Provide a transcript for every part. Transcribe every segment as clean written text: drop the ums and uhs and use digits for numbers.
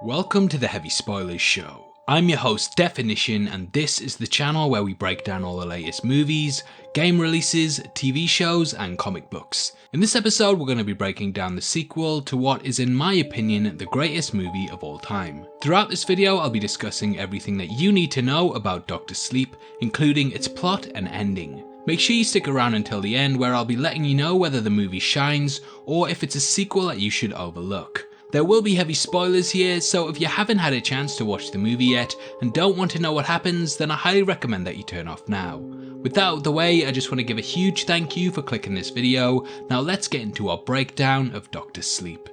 Welcome to the Heavy Spoilers Show. I'm your host Deffinition, and this is the channel where we break down all the latest movies, game releases, TV shows and comic books. In this episode we're going to be breaking down the sequel to what is in my opinion the greatest movie of all time. Throughout this video I'll be discussing everything that you need to know about Doctor Sleep, including its plot and ending. Make sure you stick around until the end where I'll be letting you know whether the movie shines or if it's a sequel that you should overlook. There will be heavy spoilers here, so if you haven't had a chance to watch the movie yet and don't want to know what happens, then I highly recommend that you turn off now. With that out of the way, I just want to give a huge thank you for clicking this video. Now let's get into our breakdown of Doctor Sleep.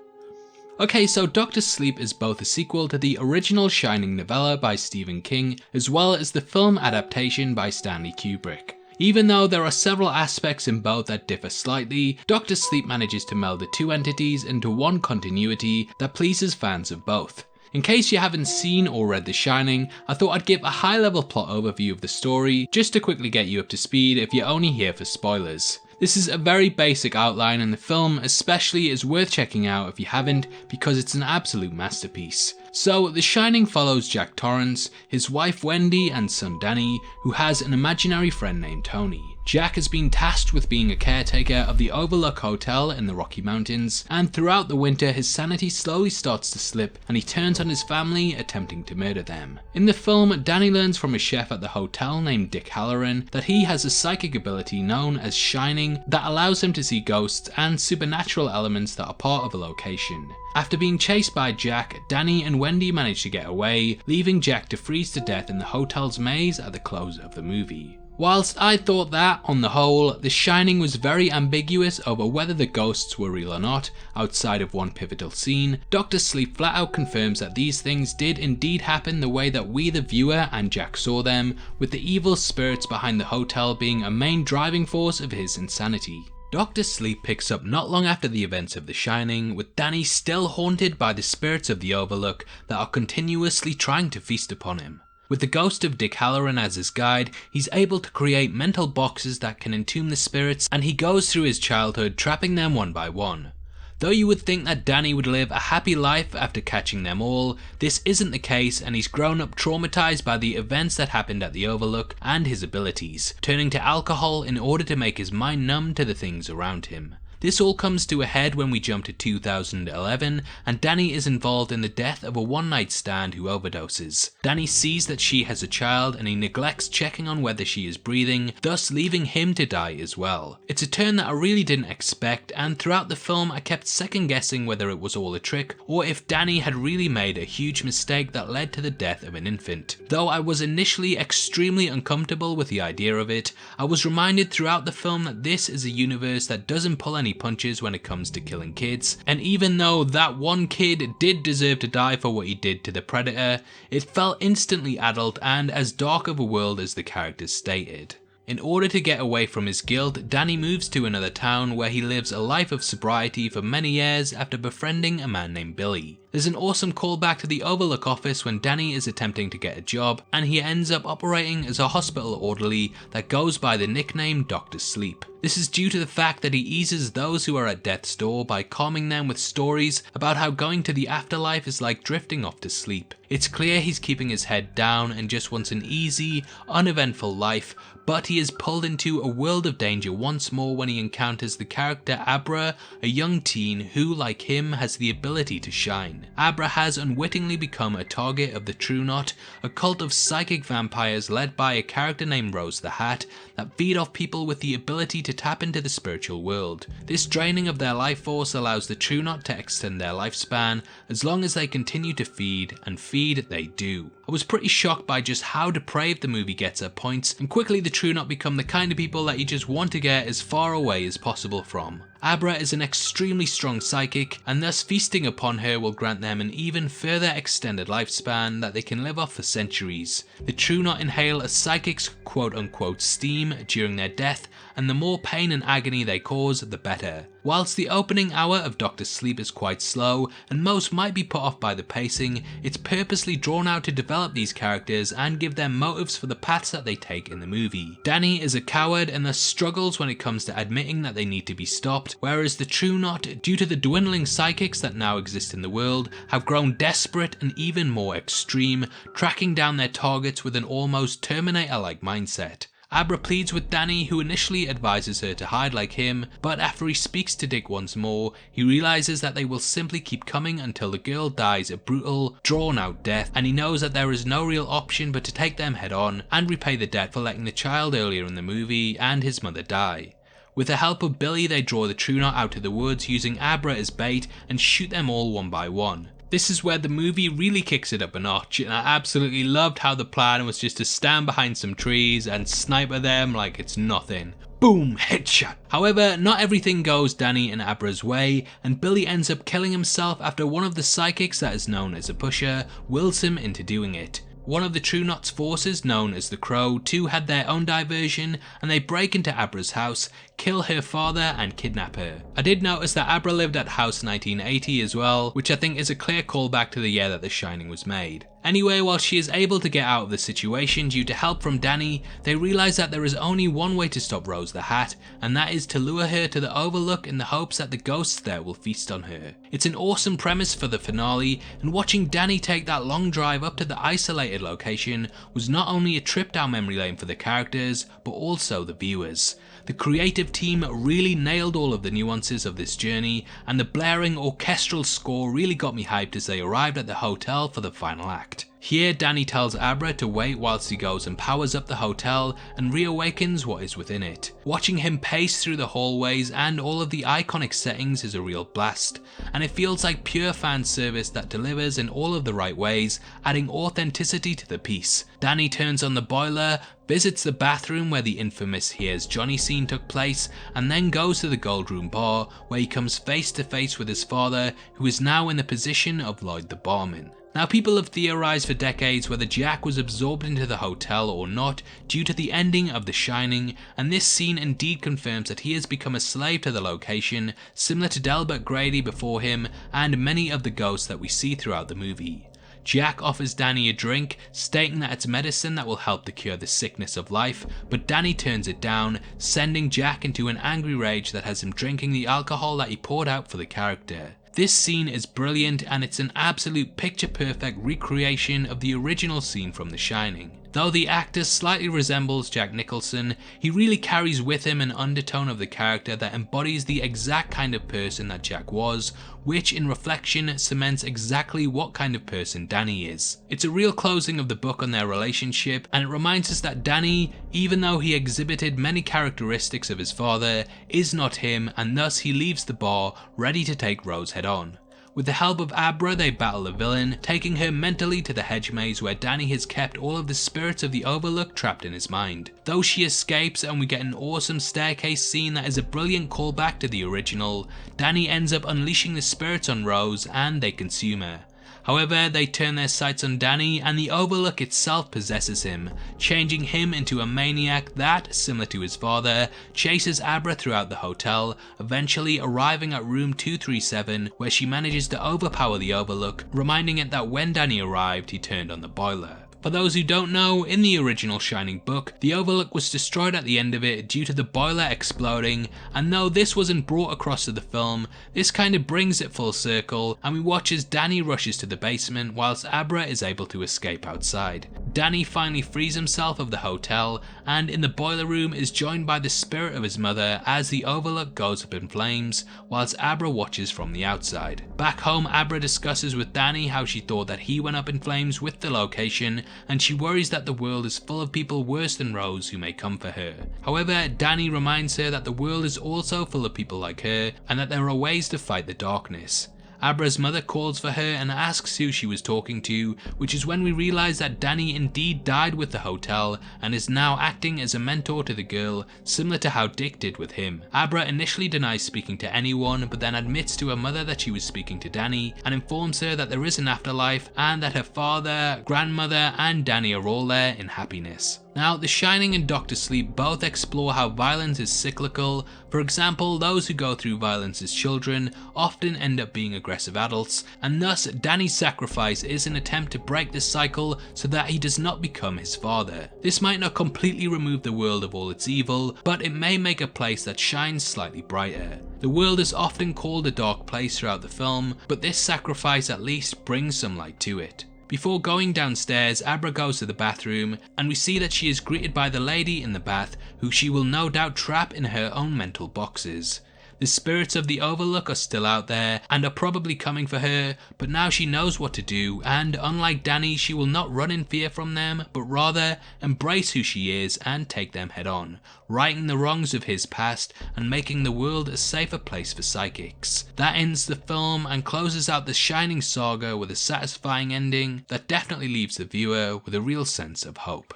Okay, so Doctor Sleep is both a sequel to the original Shining novella by Stephen King, as well as the film adaptation by Stanley Kubrick. Even though there are several aspects in both that differ slightly, Doctor Sleep manages to meld the two entities into one continuity that pleases fans of both. In case you haven't seen or read The Shining, I thought I'd give a high level plot overview of the story, just to quickly get you up to speed if you're only here for spoilers. This is a very basic outline, and the film especially is worth checking out if you haven't, because it's an absolute masterpiece. So The Shining follows Jack Torrance, his wife Wendy and son Danny, who has an imaginary friend named Tony. Jack has been tasked with being a caretaker of the Overlook Hotel in the Rocky Mountains, and throughout the winter his sanity slowly starts to slip and he turns on his family, attempting to murder them. In the film, Danny learns from a chef at the hotel named Dick Halloran that he has a psychic ability known as Shining that allows him to see ghosts and supernatural elements that are part of a location. After being chased by Jack, Danny and Wendy manage to get away, leaving Jack to freeze to death in the hotel's maze at the close of the movie. Whilst I thought that, on the whole, The Shining was very ambiguous over whether the ghosts were real or not, outside of one pivotal scene, Doctor Sleep flat out confirms that these things did indeed happen the way that we the viewer and Jack saw them, with the evil spirits behind the hotel being a main driving force of his insanity. Doctor Sleep picks up not long after the events of The Shining, with Danny still haunted by the spirits of the Overlook that are continuously trying to feast upon him. With the ghost of Dick Halloran as his guide, he's able to create mental boxes that can entomb the spirits, and he goes through his childhood trapping them one by one. Though you would think that Danny would live a happy life after catching them all, this isn't the case, and he's grown up traumatized by the events that happened at the Overlook and his abilities, turning to alcohol in order to make his mind numb to the things around him. This all comes to a head when we jump to 2011 and Danny is involved in the death of a one-night stand who overdoses. Danny sees that she has a child and he neglects checking on whether she is breathing, thus leaving him to die as well. It's a turn that I really didn't expect, and throughout the film I kept second guessing whether it was all a trick or if Danny had really made a huge mistake that led to the death of an infant. Though I was initially extremely uncomfortable with the idea of it, I was reminded throughout the film that this is a universe that doesn't pull any punches when it comes to killing kids, and even though that one kid did deserve to die for what he did to the predator, it felt instantly adult and as dark of a world as the characters stated. In order to get away from his guilt, Danny moves to another town where he lives a life of sobriety for many years after befriending a man named Billy. There's an awesome callback to the Overlook office when Danny is attempting to get a job, and he ends up operating as a hospital orderly that goes by the nickname Doctor Sleep. This is due to the fact that he eases those who are at death's door by calming them with stories about how going to the afterlife is like drifting off to sleep. It's clear he's keeping his head down and just wants an easy, uneventful life, but he is pulled into a world of danger once more when he encounters the character Abra, a young teen who, like him, has the ability to shine. Abra has unwittingly become a target of the True Knot, a cult of psychic vampires led by a character named Rose the Hat that feed off people with the ability to tap into the spiritual world. This draining of their life force allows the True Knot to extend their lifespan as long as they continue to feed, and feed they do. I was pretty shocked by just how depraved the movie gets at points, and quickly the True Knot become the kind of people that you just want to get as far away as possible from. Abra is an extremely strong psychic, and thus feasting upon her will grant them an even further extended lifespan that they can live off for centuries. The True Knot inhale a psychic's quote-unquote steam during their death, and the more pain and agony they cause, the better. Whilst the opening hour of Dr. Sleep is quite slow, and most might be put off by the pacing, it's purposely drawn out to develop these characters and give them motives for the paths that they take in the movie. Danny is a coward and thus struggles when it comes to admitting that they need to be stopped, whereas the True Knot, due to the dwindling psychics that now exist in the world, have grown desperate and even more extreme, tracking down their targets with an almost Terminator-like mindset. Abra pleads with Danny, who initially advises her to hide like him, but after he speaks to Dick once more, he realizes that they will simply keep coming until the girl dies a brutal, drawn-out death, and he knows that there is no real option but to take them head on and repay the debt for letting the child earlier in the movie and his mother die. With the help of Billy, they draw the True Knot out to the woods using Abra as bait and shoot them all one by one. This is where the movie really kicks it up a notch, and I absolutely loved how the plan was just to stand behind some trees and sniper them like it's nothing. Boom, headshot. However, not everything goes Danny and Abra's way, and Billy ends up killing himself after one of the psychics that is known as a pusher wills him into doing it. One of the True Knot's forces, known as the Crow, too had their own diversion, and they break into Abra's house, kill her father and kidnap her. I did notice that Abra lived at House 1980 as well, which I think is a clear callback to the year that The Shining was made. Anyway, while she is able to get out of the situation due to help from Danny, they realise that there is only one way to stop Rose the Hat, and that is to lure her to the Overlook in the hopes that the ghosts there will feast on her. It's an awesome premise for the finale, and watching Danny take that long drive up to the isolated location was not only a trip down memory lane for the characters, but also the viewers. The creative team really nailed all of the nuances of this journey, and the blaring orchestral score really got me hyped as they arrived at the hotel for the final act. Here, Danny tells Abra to wait whilst he goes and powers up the hotel and reawakens what is within it. Watching him pace through the hallways and all of the iconic settings is a real blast, and it feels like pure fan service that delivers in all of the right ways, adding authenticity to the piece. Danny turns on the boiler, visits the bathroom where the infamous Here's Johnny scene took place, and then goes to the Gold Room bar where he comes face to face with his father, who is now in the position of Lloyd the barman. Now, people have theorized for decades whether Jack was absorbed into the hotel or not due to the ending of The Shining, and this scene indeed confirms that he has become a slave to the location, similar to Delbert Grady before him and many of the ghosts that we see throughout the movie. Jack offers Danny a drink, stating that it's medicine that will help to cure the sickness of life, but Danny turns it down, sending Jack into an angry rage that has him drinking the alcohol that he poured out for the character. This scene is brilliant, and it's an absolute picture-perfect recreation of the original scene from The Shining. Though the actor slightly resembles Jack Nicholson, he really carries with him an undertone of the character that embodies the exact kind of person that Jack was, which in reflection cements exactly what kind of person Danny is. It's a real closing of the book on their relationship, and it reminds us that Danny, even though he exhibited many characteristics of his father, is not him, and thus he leaves the bar ready to take Rose head on. With the help of Abra, they battle the villain, taking her mentally to the hedge maze where Danny has kept all of the spirits of the Overlook trapped in his mind. Though she escapes and we get an awesome staircase scene that is a brilliant callback to the original, Danny ends up unleashing the spirits on Rose and they consume her. However, they turn their sights on Danny and the Overlook itself possesses him, changing him into a maniac that, similar to his father, chases Abra throughout the hotel, eventually arriving at room 237 where she manages to overpower the Overlook, reminding it that when Danny arrived he turned on the boiler. For those who don't know, in the original Shining book, the Overlook was destroyed at the end of it due to the boiler exploding, and though this wasn't brought across to the film, this kind of brings it full circle, and we watch as Danny rushes to the basement whilst Abra is able to escape outside. Danny finally frees himself of the hotel, and in the boiler room is joined by the spirit of his mother as the Overlook goes up in flames, whilst Abra watches from the outside. Back home, Abra discusses with Danny how she thought that he went up in flames with the location, and she worries that the world is full of people worse than Rose who may come for her. However, Danny reminds her that the world is also full of people like her, and that there are ways to fight the darkness. Abra's mother calls for her and asks who she was talking to, which is when we realise that Danny indeed died with the hotel and is now acting as a mentor to the girl, similar to how Dick did with him. Abra initially denies speaking to anyone, but then admits to her mother that she was speaking to Danny and informs her that there is an afterlife and that her father, grandmother and Danny are all there in happiness. Now, The Shining and Doctor Sleep both explore how violence is cyclical. For example, those who go through violence as children often end up being aggressive adults, and thus Danny's sacrifice is an attempt to break this cycle so that he does not become his father. This might not completely remove the world of all its evil, but it may make a place that shines slightly brighter. The world is often called a dark place throughout the film, but this sacrifice at least brings some light to it. Before going downstairs, Abra goes to the bathroom, and we see that she is greeted by the lady in the bath, who she will no doubt trap in her own mental boxes. The spirits of the Overlook are still out there and are probably coming for her, but now she knows what to do, and unlike Danny, she will not run in fear from them, but rather embrace who she is and take them head on, righting the wrongs of his past and making the world a safer place for psychics. That ends the film and closes out the Shining saga with a satisfying ending that definitely leaves the viewer with a real sense of hope.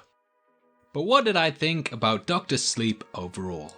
But what did I think about Doctor Sleep overall?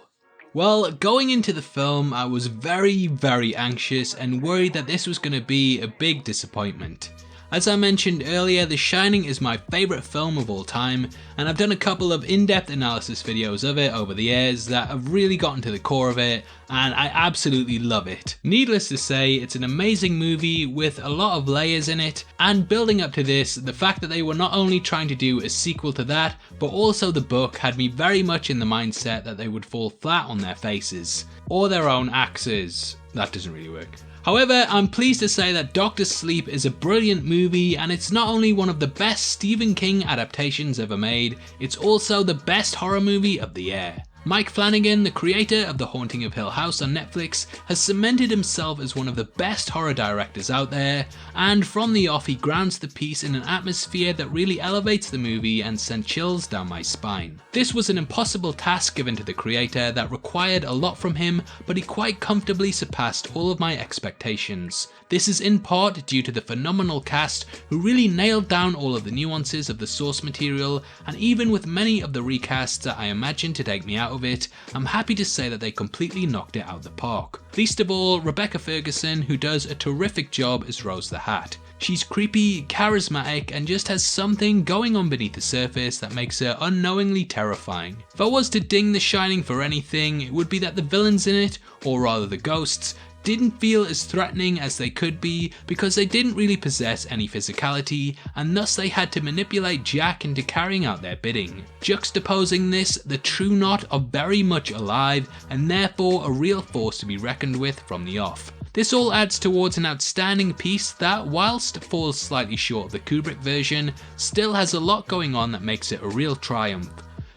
Well, going into the film, I was very anxious and worried that this was going to be a big disappointment. As I mentioned earlier, The Shining is my favourite film of all time, and I've done a couple of in-depth analysis videos of it over the years that have really gotten to the core of it, and I absolutely love it. Needless to say, it's an amazing movie with a lot of layers in it, and building up to this, the fact that they were not only trying to do a sequel to that, but also the book had me very much in the mindset that they would fall flat on their faces. Or their own axes. That doesn't really work. However, I'm pleased to say that Doctor Sleep is a brilliant movie, and it's not only one of the best Stephen King adaptations ever made, it's also the best horror movie of the year. Mike Flanagan, the creator of The Haunting of Hill House on Netflix, has cemented himself as one of the best horror directors out there, and from the off he grounds the piece in an atmosphere that really elevates the movie and sent chills down my spine. This was an impossible task given to the creator that required a lot from him, but he quite comfortably surpassed all of my expectations. This is in part due to the phenomenal cast who really nailed down all of the nuances of the source material, and even with many of the recasts that I imagined to take me out of it, I'm happy to say that they completely knocked it out the park. Least of all, Rebecca Ferguson, who does a terrific job as Rose the Hat. She's creepy, charismatic, and just has something going on beneath the surface that makes her unknowingly terrifying. If I was to ding The Shining for anything, it would be that the villains in it, or rather the ghosts, didn't feel as threatening as they could be because they didn't really possess any physicality, and thus they had to manipulate Jack into carrying out their bidding. Juxtaposing this, the True Knot are very much alive and therefore a real force to be reckoned with from the off. This all adds towards an outstanding piece that, whilst falls slightly short of the Kubrick version, still has a lot going on that makes it a real triumph.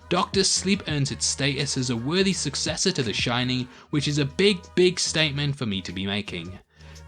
Doctor Sleep earns its status as a worthy successor to The Shining, which is a big statement for me to be making.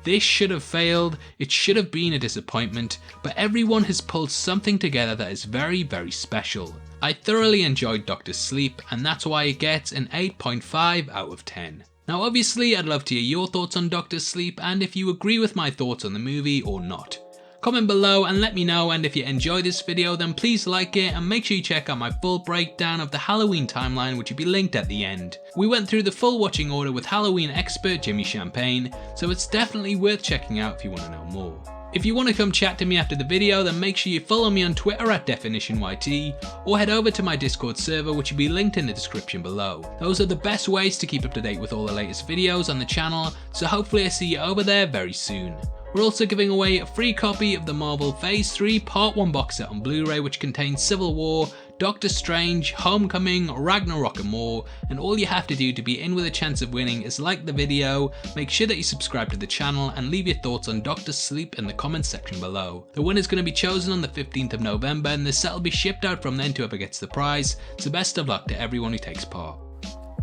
This should have failed, it should have been a disappointment, but everyone has pulled something together that is very special. I thoroughly enjoyed Doctor Sleep, and that's why it gets an 8.5 out of 10. Now obviously I'd love to hear your thoughts on Doctor Sleep and if you agree with my thoughts on the movie or not. Comment below and let me know, and if you enjoyed this video then please like it and make sure you check out my full breakdown of the Halloween timeline, which will be linked at the end. We went through the full watching order with Halloween expert Jimmy Champagne, so it's definitely worth checking out if you want to know more. If you want to come chat to me after the video, then make sure you follow me on Twitter at DeffinitionYT, or head over to my Discord server, which will be linked in the description below. Those are the best ways to keep up to date with all the latest videos on the channel, so hopefully I see you over there very soon. We're also giving away a free copy of the Marvel Phase 3 Part 1 box set on Blu-ray, which contains Civil War, Doctor Strange, Homecoming, Ragnarok and more, and all you have to do to be in with a chance of winning is like the video, make sure that you subscribe to the channel and leave your thoughts on Doctor Sleep in the comments section below. The winner is going to be chosen on the 15th of November and the set will be shipped out from then to whoever gets the prize, so best of luck to everyone who takes part.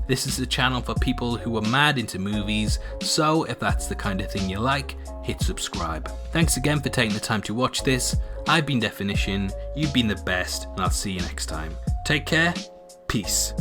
This is a channel for people who are mad into movies, so if that's the kind of thing you like, hit subscribe. Thanks again for taking the time to watch this. I've been Deffinition, you've been the best, and I'll see you next time. Take care, peace.